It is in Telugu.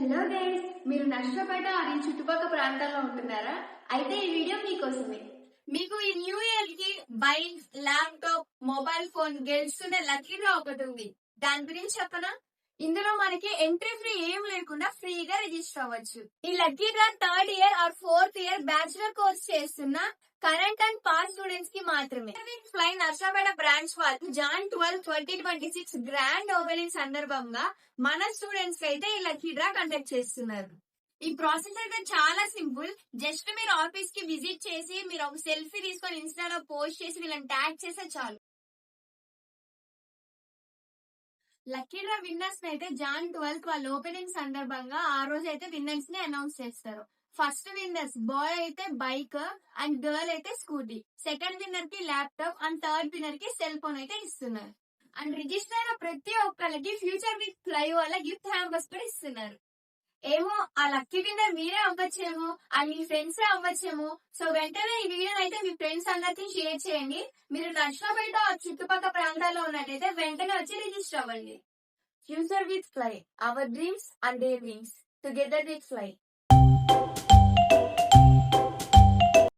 హలో గైస్, మీరు నష్టపేట అని చుట్టుపక్కల ప్రాంతాల్లో ఉంటున్నారా? అయితే ఈ వీడియో మీకోసమే. మీకు ఈ న్యూ ఇయర్ కి బైక్, ల్యాప్టాప్, మొబైల్ ఫోన్ గెలుచుకునే లక్కీ డ్రా ఒకటి ఉంది. దాని గురించి చెప్పనా? ఇందులో మనకి ఎంట్రీ ఫ్రీ ఏం లేకుండా ఫ్రీగా రిజిస్టర్ అవ్వచ్చు. ఈ lucky draw 3rd year are 4th year bachelor course చేస్తున్న కరెంట్ అండ్ పాస్ స్టూడెంట్స్ కి మాత్రమే. ఫ్లై నర్సాపేట బ్రాంచ్ వాళ్ళు జాన్ 12, 2026 గ్రాండ్ ఓపెనింగ్ సందర్భంగా మన స్టూడెంట్స్ కి అయితే ఈ లక్కీ డ్రా కండక్ట్ చేస్తున్నారు. ఈ ప్రాసెస్ అయితే చాలా సింపుల్. జస్ట్ మీరు ఆఫీస్ కి విజిట్ చేసి మీరు ఒక సెల్ఫీ తీసుకొని ఇన్స్టాలో పోస్ట్ చేసి వీళ్ళని ట్యాగ్ చేస్తే చాలు. లక్కీ డ్రా విన్నర్స్ అయితే జాన్ 12 వాళ్ళ ఓపెనింగ్ సందర్భంగా ఆ రోజు అయితే విన్నర్స్ ని అనౌన్స్ చేస్తారు. ఫస్ట్ విన్నర్స్ బాయ్ అయితే బైక్ అండ్ గర్ల్ అయితే స్కూటీ, సెకండ్ విన్నర్ కి ల్యాప్టాప్ అండ్ థర్డ్ విన్నర్ కి సెల్ ఫోన్ అయితే ఇస్తున్నారు. అండ్ రిజిస్టర్ అయిన ప్రతి ఒక్కరికి ఫ్యూచర్ విత్ ఫ్లై వల్ల గిఫ్ట్ హ్యాంబర్స్ కూడా ఇస్తున్నారు. ఏమో ఆ లక్కీ విన్నర్ మీరే అవ్వచ్చేమో, అది మీ ఫ్రెండ్స్ అవ్వచ్చేమో. సో వెంటనే ఈ వీడియో అయితే మీ ఫ్రెండ్స్ అందరికి షేర్ చేయండి. మీరు నర్సాపేట చుట్టుపక్కల ప్రాంతాల్లో ఉన్నట్టయితే వెంటనే వచ్చి రిజిస్టర్ అవ్వండి. Future with fly, our dreams and their wings, together with fly.